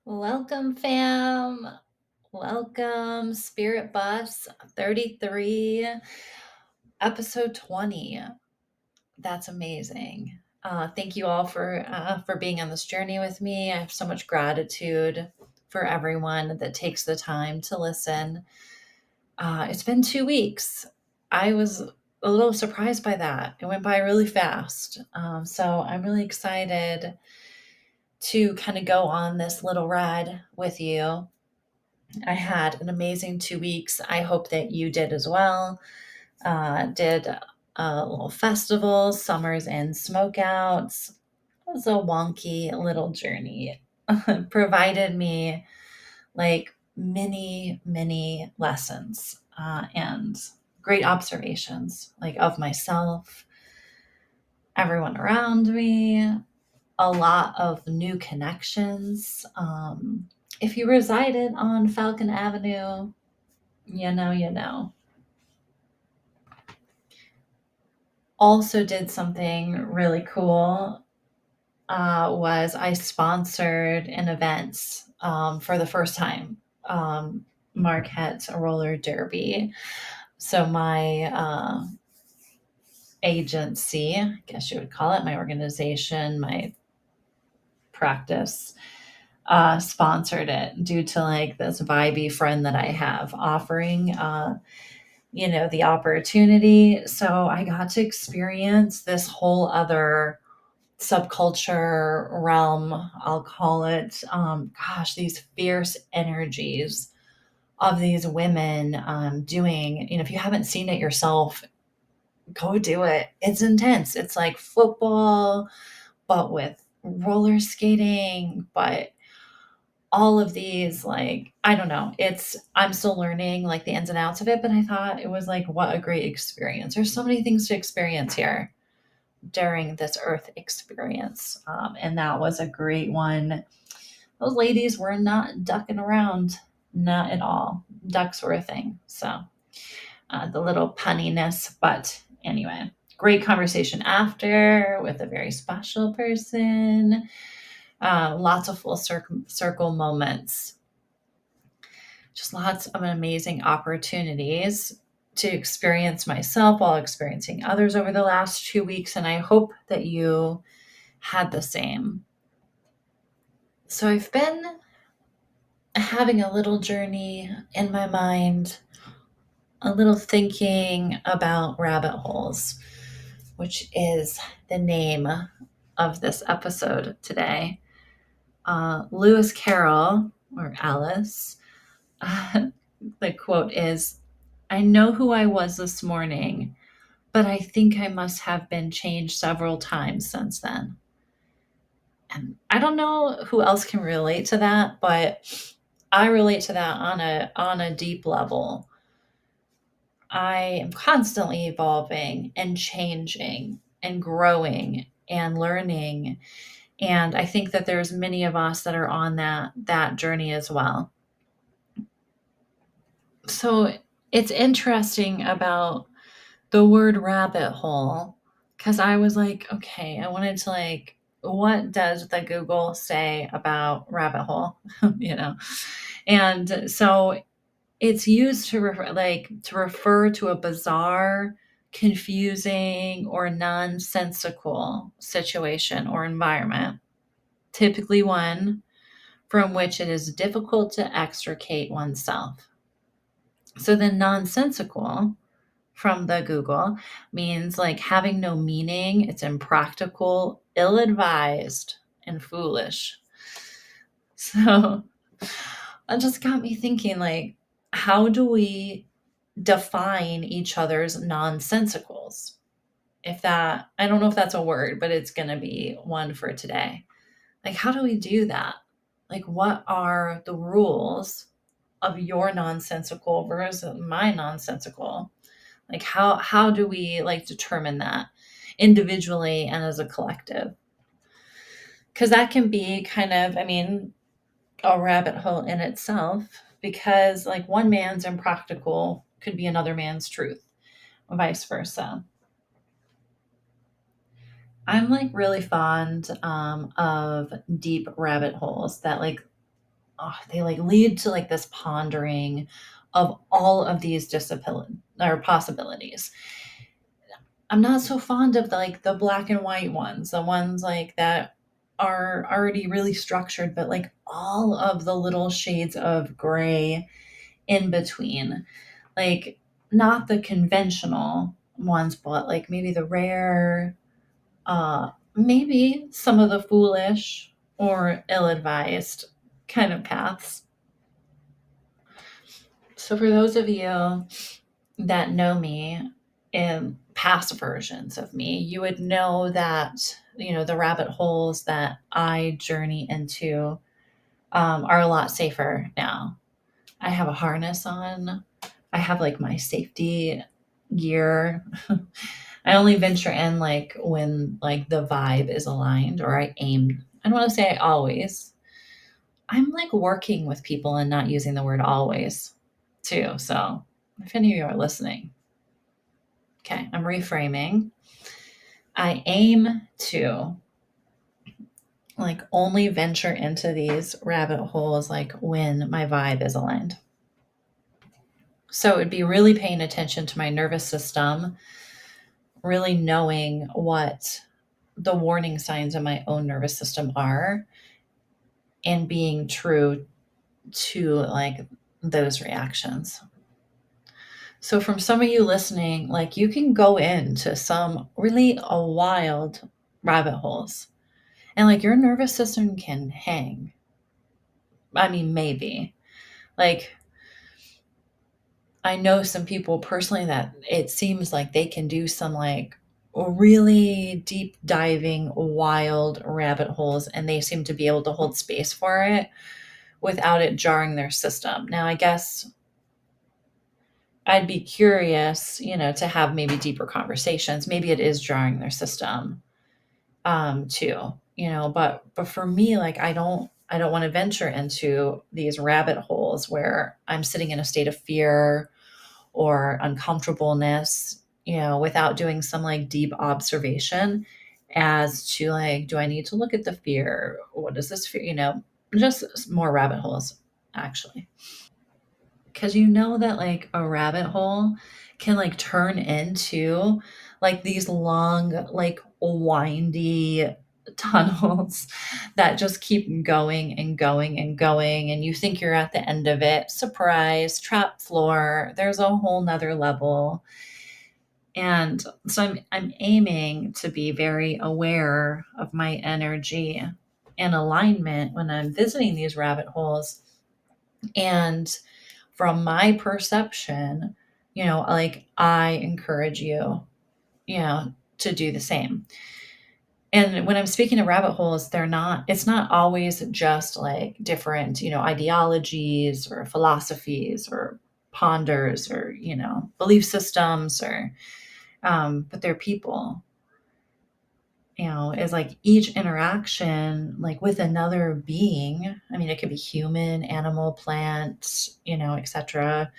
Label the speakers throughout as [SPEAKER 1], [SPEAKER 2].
[SPEAKER 1] Welcome, fam. Welcome, Spirit Bus 33, episode 20. That's amazing. Thank you all for being on this journey with me. I have so much gratitude for everyone that takes the time to listen. It's been 2 weeks. I was a little surprised by that. It went by really fast. So I'm really excited to kind of go on this little ride with you. I had an amazing 2 weeks. I hope that you did as well. Did a little festival, summers and smokeouts. It was a wonky little journey. Provided me like many lessons and great observations, like of myself, everyone around me, a lot of new connections. If you resided on Falcon Avenue, you know. Also did something really cool. Was I sponsored an event for the first time, Marquette Roller Derby. So my agency, I guess you would call it, my organization, my practice, sponsored it due to like this vibey friend that I have offering the opportunity. So I got to experience this whole other subculture realm, I'll call it. These fierce energies of these women doing, if you haven't seen it yourself, go do it. It's intense. It's like football, but with roller skating, but all of these, like, I don't know, I'm still learning like the ins and outs of it, but I thought it was like, what a great experience. There's so many things to experience here during this earth experience. And that was a great one. Those ladies were not ducking around, not at all. Ducks were a thing. So the little punniness, but anyway, great conversation after with a very special person. Lots of full circle moments, just lots of amazing opportunities to experience myself while experiencing others over the last 2 weeks. And I hope that you had the same. So I've been having a little journey in my mind, a little thinking about rabbit holes, which is the name of this episode today. Lewis Carroll, or Alice, the quote is, "I know who I was this morning, but I think I must have been changed several times since then." And I don't know who else can relate to that, but I relate to that on a deep level. I am constantly evolving and changing and growing and learning. And I think that there's many of us that are on that journey as well. So it's interesting about the word rabbit hole, because I was like, okay, I wanted to like, what does the Google say about rabbit hole? you know, and so it's used to refer to a bizarre, confusing, or nonsensical situation or environment, typically one from which it is difficult to extricate oneself. So the nonsensical from the Google means like having no meaning, it's impractical, ill advised, and foolish. So it just got me thinking, like, how do we define each other's nonsensicals? I don't know if that's a word, but it's going to be one for today. Like, how do we do that? Like, what are the rules of your nonsensical versus my nonsensical? Like, how do we like determine that individually and as a collective? Because that can be kind of, a rabbit hole in itself, because like one man's impractical could be another man's truth, vice versa. I'm like really fond of deep rabbit holes that like they like lead to like this pondering of all of these discipline or possibilities. I'm not so fond of like the black and white ones, the ones like that are already really structured, but like all of the little shades of gray in between. Like not the conventional ones, but like maybe the rare, maybe some of the foolish or ill advised kind of paths. So, for those of you that know me in past versions of me, you would know that, the rabbit holes that I journey into are a lot safer now. I have a harness on, I have like my safety gear. I only venture in like when like the vibe is aligned or I aim. I don't want to say I always. I'm like working with people and not using the word always too. So if any of you are listening, okay, I'm reframing. I aim to like only venture into these rabbit holes like when my vibe is aligned. So it would be really paying attention to my nervous system, really knowing what the warning signs in my own nervous system are and being true to like those reactions. So from some of you listening, like you can go into some really wild rabbit holes and like your nervous system can hang. I mean, maybe. Like I know some people personally that it seems like they can do some like really deep diving wild rabbit holes and they seem to be able to hold space for it without it jarring their system. Now, I guess I'd be curious, to have maybe deeper conversations. Maybe it is jarring their system, too, but for me, like I don't want to venture into these rabbit holes where I'm sitting in a state of fear or uncomfortableness, without doing some like deep observation as to like, do I need to look at the fear? What is this fear? Just more rabbit holes, actually. Because that like a rabbit hole can like turn into like these long, like windy tunnels that just keep going and going and going. And you think you're at the end of it. Surprise, trap floor. There's a whole nother level. And so I'm aiming to be very aware of my energy and alignment when I'm visiting these rabbit holes. And from my perception, like I encourage you, to do the same. And when I'm speaking of rabbit holes, it's not always just like different, ideologies or philosophies or ponders or, belief systems or, but they're people, is like each interaction, like with another being. I mean, it could be human, animal, plant, etc.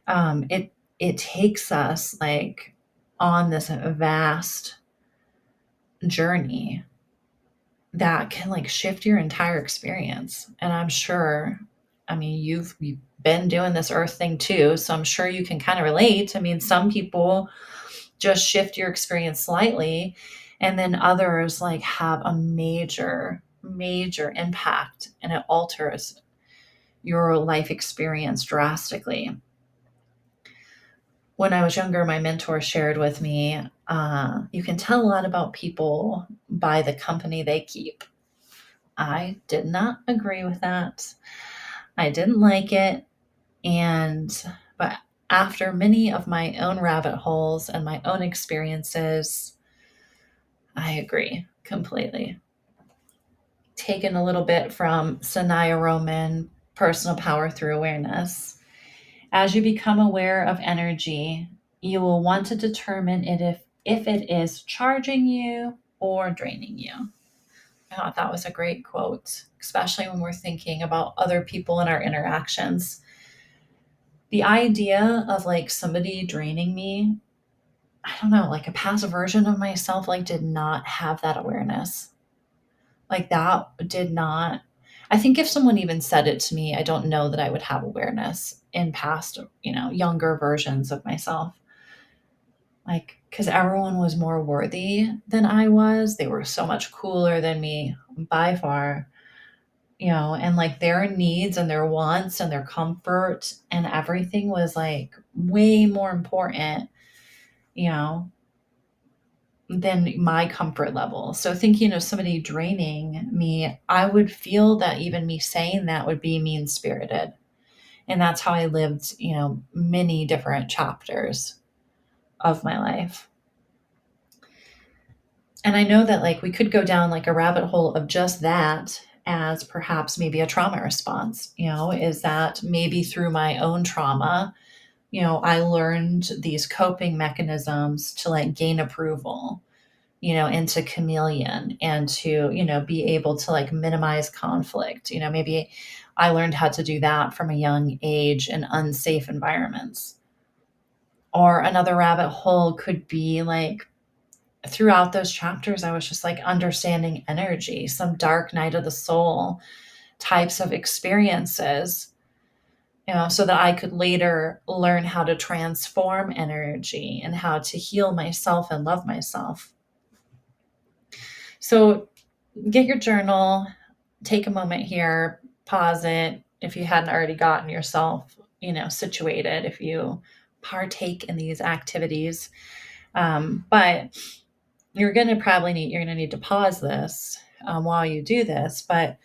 [SPEAKER 1] It takes us like on this vast journey that can like shift your entire experience. And I'm sure, I mean, you've been doing this earth thing too, so I'm sure you can kind of relate. I mean, some people just shift your experience slightly and then others like have a major impact and it alters your life experience drastically. When I was younger, my mentor shared with me, you can tell a lot about people by the company they keep. I did not agree with that. I didn't like it. But after many of my own rabbit holes and my own experiences, I agree completely. Taken a little bit from Sanaya Roman, Personal Power Through Awareness. As you become aware of energy, you will want to determine if it is charging you or draining you. I thought that was a great quote, especially when we're thinking about other people and our interactions. The idea of like somebody draining me, I don't know, like a past version of myself, like did not have that awareness. Like that did not. I think if someone even said it to me, I don't know that I would have awareness in past, younger versions of myself. Like, because everyone was more worthy than I was. They were so much cooler than me by far, and like their needs and their wants and their comfort and everything was like way more important, you know, than my comfort level. So thinking of somebody draining me, I would feel that even me saying that would be mean spirited. And that's how I lived, many different chapters of my life. And I know that like we could go down like a rabbit hole of just that as perhaps maybe a trauma response, is that maybe through my own trauma, I learned these coping mechanisms to like gain approval, into chameleon and to, be able to like minimize conflict. Maybe I learned how to do that from a young age in unsafe environments. Or another rabbit hole could be like throughout those chapters, I was just like understanding energy, some dark night of the soul types of experiences, so that I could later learn how to transform energy and how to heal myself and love myself. So get your journal, take a moment here, pause it if you hadn't already gotten yourself, situated, if you partake in these activities. But you're going to need to pause this while you do this, but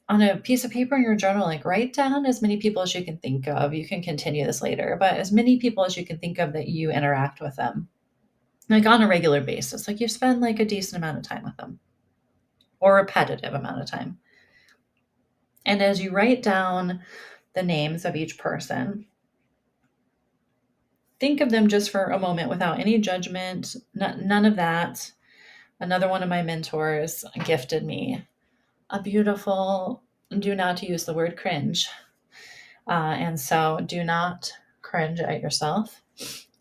[SPEAKER 1] on a piece of paper in your journal, like write down as many people as you can think of. You can continue this later, but as many people as you can think of that you interact with them, like on a regular basis, like you spend like a decent amount of time with them or repetitive amount of time. And as you write down the names of each person, think of them just for a moment without any judgment, none of that. Another one of my mentors gifted me a beautiful, do not use the word cringe. And so do not cringe at yourself.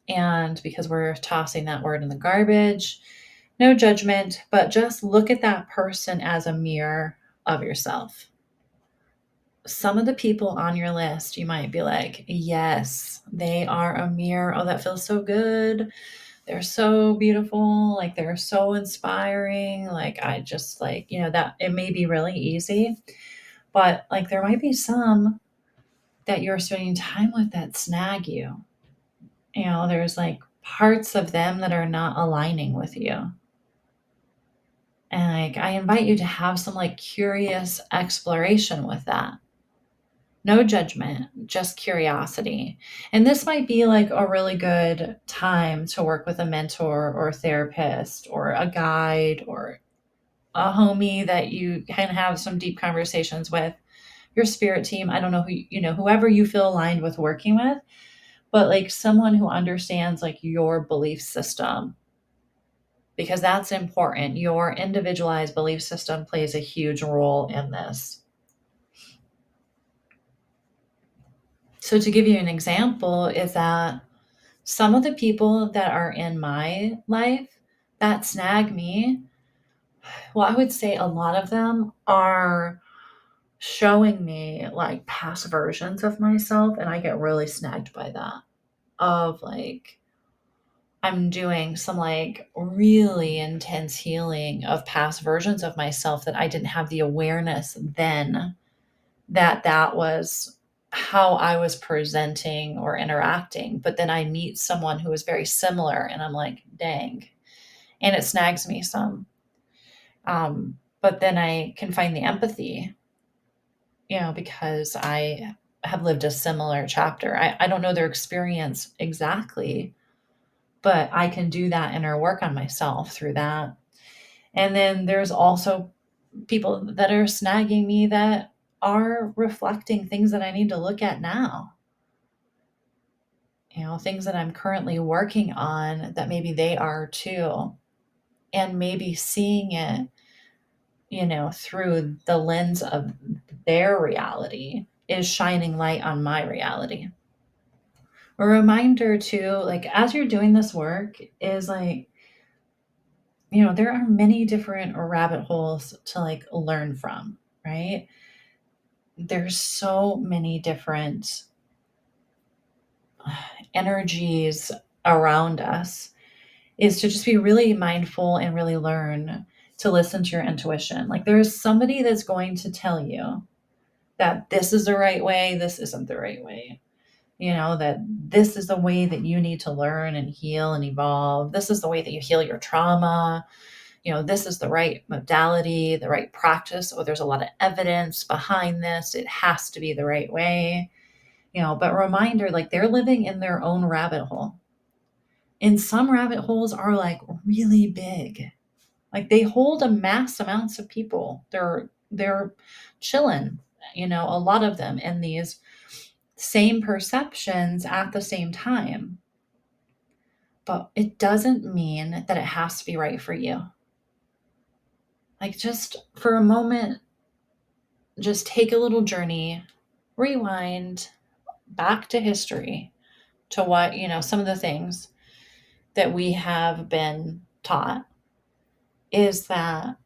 [SPEAKER 1] And because we're tossing that word in the garbage, no judgment, but just look at that person as a mirror of yourself. Some of the people on your list, you might be like, yes, they are a mirror. Oh, that feels so good. They're so beautiful. Like they're so inspiring. Like I just like, that it may be really easy, but like there might be some that you're spending time with that snag you. There's like parts of them that are not aligning with you. And like I invite you to have some like curious exploration with that. No judgment, just curiosity. And this might be like a really good time to work with a mentor or a therapist or a guide or a homie that you can have some deep conversations with, your spirit team. I don't know whoever you feel aligned with working with, but like someone who understands like your belief system, because that's important. Your individualized belief system plays a huge role in this. So to give you an example is that some of the people that are in my life that snag me, well, I would say a lot of them are showing me like past versions of myself, and I get really snagged by that. Of like, I'm doing some like really intense healing of past versions of myself that I didn't have the awareness then that was how I was presenting or interacting. But then I meet someone who is very similar and I'm like, dang. And it snags me some. But then I can find the empathy, because I have lived a similar chapter. I don't know their experience exactly, but I can do that inner work on myself through that. And then there's also people that are snagging me that are reflecting things that I need to look at now. Things that I'm currently working on that maybe they are too. And maybe seeing it, through the lens of their reality is shining light on my reality. A reminder too, like as you're doing this work, is like, there are many different rabbit holes to like learn from. right? There's so many different energies around us, is to just be really mindful and really learn to listen to your intuition. Like there's somebody that's going to tell you that this is the right way, this isn't the right way. That this is the way that you need to learn and heal and evolve. This is the way that you heal your trauma. This is the right modality, the right practice. Oh, there's a lot of evidence behind this. It has to be the right way. But reminder, like they're living in their own rabbit hole. And some rabbit holes are like really big. Like they hold a mass amounts of people. They're chilling, a lot of them in these same perceptions at the same time. But it doesn't mean that it has to be right for you. Like just for a moment, just take a little journey, rewind back to history, to what, some of the things that we have been taught is that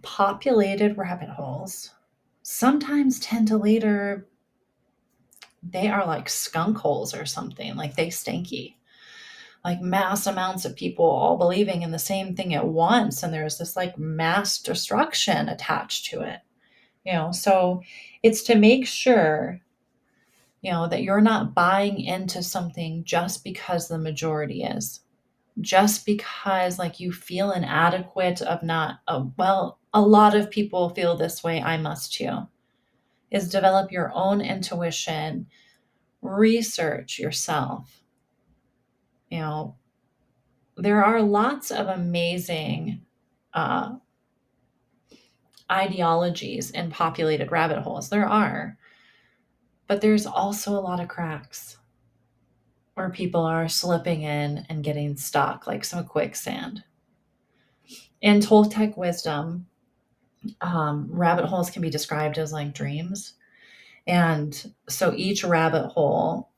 [SPEAKER 1] populated rabbit holes sometimes tend to later, they are like skunk holes or something, like they stinky, like mass amounts of people all believing in the same thing at once. And there's this like mass destruction attached to it, so it's to make sure, that you're not buying into something just because the majority is, just because like you feel inadequate of not, oh, well, a lot of people feel this way, I must too. Is develop your own intuition, research yourself. There are lots of amazing uh, ideologies in populated rabbit holes. There are, but there's also a lot of cracks where people are slipping in and getting stuck like some quicksand. In Toltec wisdom, rabbit holes can be described as like dreams. And so each rabbit hole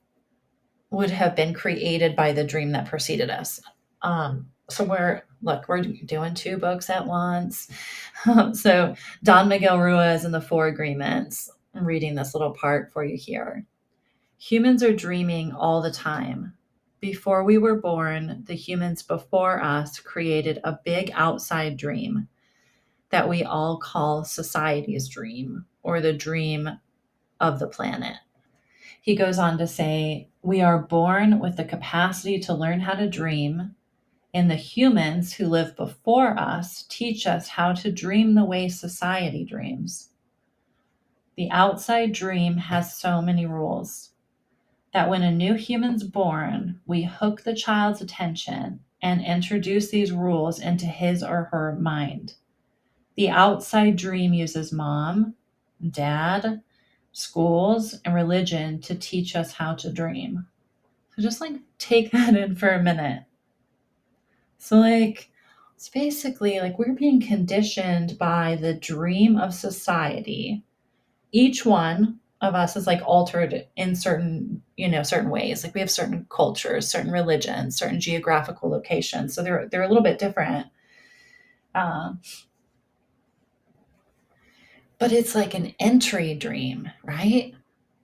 [SPEAKER 1] would have been created by the dream that preceded us. So we're doing two books at once. So Don Miguel Ruiz and the Four Agreements, I'm reading this little part for you here. Humans are dreaming all the time. Before we were born, the humans before us created a big outside dream that we all call society's dream, or the dream of the planet. He goes on to say, we are born with the capacity to learn how to dream, and the humans who live before us teach us how to dream the way society dreams. The outside dream has so many rules that when a new human's born, we hook the child's attention and introduce these rules into his or her mind. The outside dream uses mom, dad, schools, and religion to teach us how to dream. So just like take that in for a minute. So like it's basically like we're being conditioned by the dream of society. Each one of us is like altered in certain ways. Like we have certain cultures, certain religions, certain geographical locations. So they're a little bit different. But it's like an entry dream, right?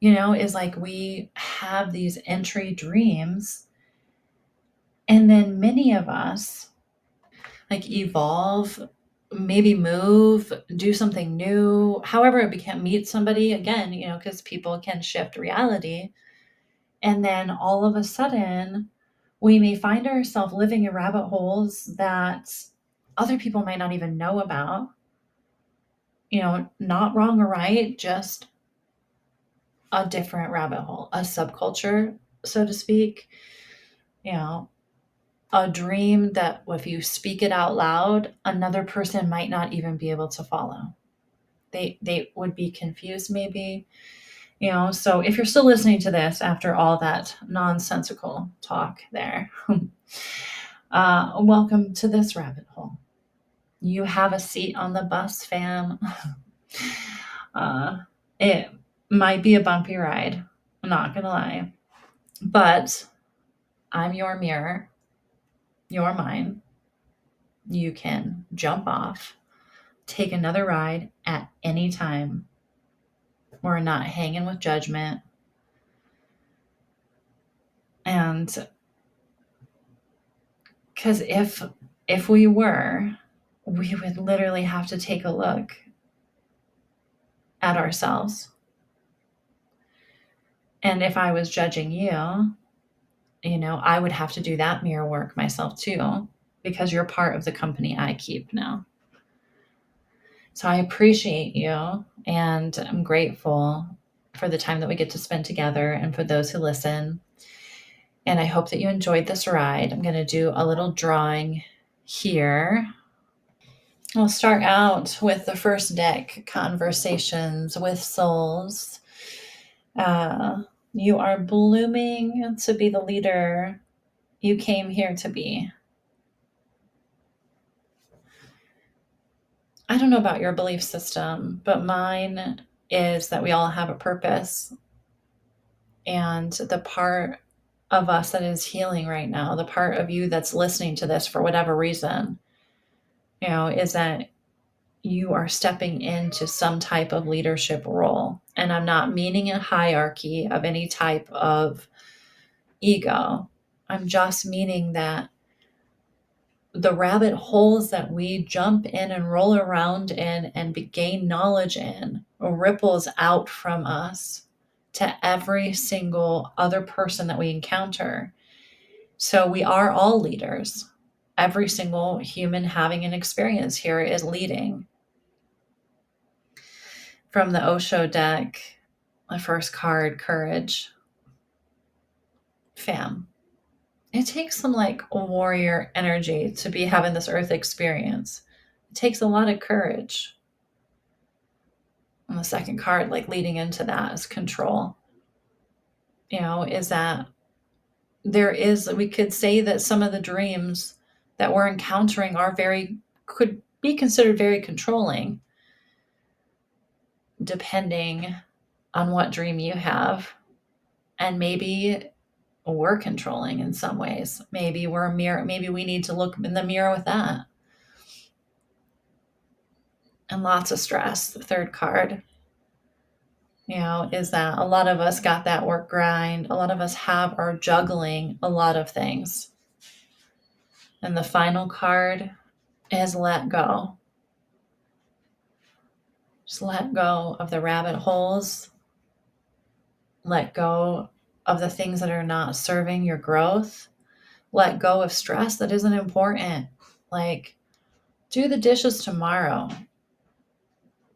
[SPEAKER 1] Is like we have these entry dreams, and then many of us like evolve, maybe move, do something new, however it became, meet somebody again, because people can shift reality. And then all of a sudden, we may find ourselves living in rabbit holes that other people might not even know about. Not wrong or right, just a different rabbit hole, a subculture, so to speak. A dream that if you speak it out loud, another person might not even be able to follow. They would be confused maybe. So if you're still listening to this after all that nonsensical talk there, welcome to this rabbit hole. You have a seat on the bus, fam. It might be a bumpy ride, I'm not gonna lie, but I'm your mirror, you're mine. You can jump off, take another ride at any time. We're not hanging with judgment. And because if we were, we would literally have to take a look at ourselves. And if I was judging you, I would have to do that mirror work myself too, because you're part of the company I keep now. So I appreciate you, and I'm grateful for the time that we get to spend together and for those who listen. And I hope that you enjoyed this ride. I'm going to do a little drawing here. We'll start out with the first deck, Conversations with Souls. You are blooming to be the leader you came here to be. I don't know about your belief system, but mine is that we all have a purpose. And the part of us that is healing right now, the part of you that's listening to this for whatever reason, is that you are stepping into some type of leadership role. And I'm not meaning a hierarchy of any type of ego. I'm just meaning that the rabbit holes that we jump in and roll around in and gain knowledge in ripples out from us to every single other person that we encounter. So we are all leaders. Every single human having an experience here is leading. From the Osho deck, the first card, Courage. Fam, it takes some warrior energy to be having this earth experience. It takes a lot of courage. And the second card, leading into that, is Control. Is that we could say that some of the dreams that we're encountering could be considered very controlling, depending on what dream you have. And maybe we're controlling in some ways. Maybe we're a mirror. Maybe we need to look in the mirror with that. And lots of stress. The third card, is that a lot of us got that work grind. A lot of us are juggling a lot of things. And the final card is Let Go. Just let go of the rabbit holes. Let go of the things that are not serving your growth. Let go of stress that isn't important. Do the dishes tomorrow.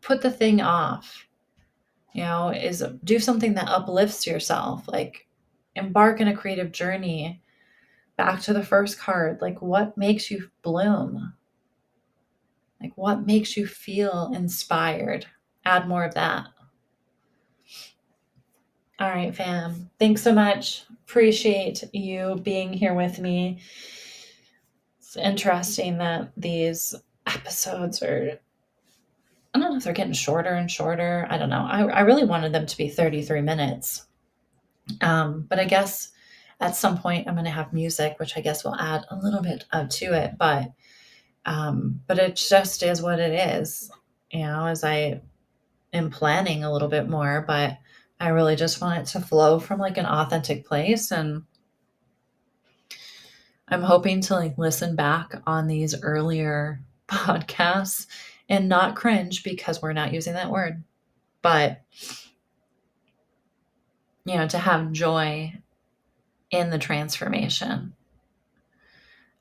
[SPEAKER 1] Put the thing off. Do something that uplifts yourself. Embark in a creative journey. Back to the first card. What makes you bloom? What makes you feel inspired? Add more of that. All right, fam. Thanks so much. Appreciate you being here with me. It's interesting that these episodes are, I don't know if they're getting shorter and shorter. I don't know. I really wanted them to be 33 minutes. But I guess at some point I'm going to have music, which I guess will add a little bit to it. But it just is what it is, as I am planning a little bit more. But I really just want it to flow from an authentic place. And I'm hoping to listen back on these earlier podcasts and not cringe because we're not using that word, but to have joy in the transformation.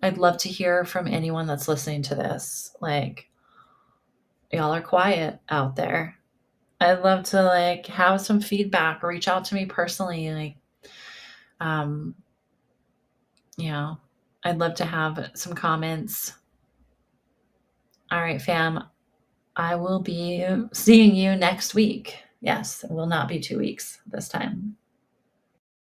[SPEAKER 1] I'd love to hear from anyone that's listening to this. Y'all are quiet out there. I'd love to have some feedback, reach out to me personally. I'd love to have some comments. All right, fam. I will be seeing you next week. Yes, it will not be 2 weeks this time.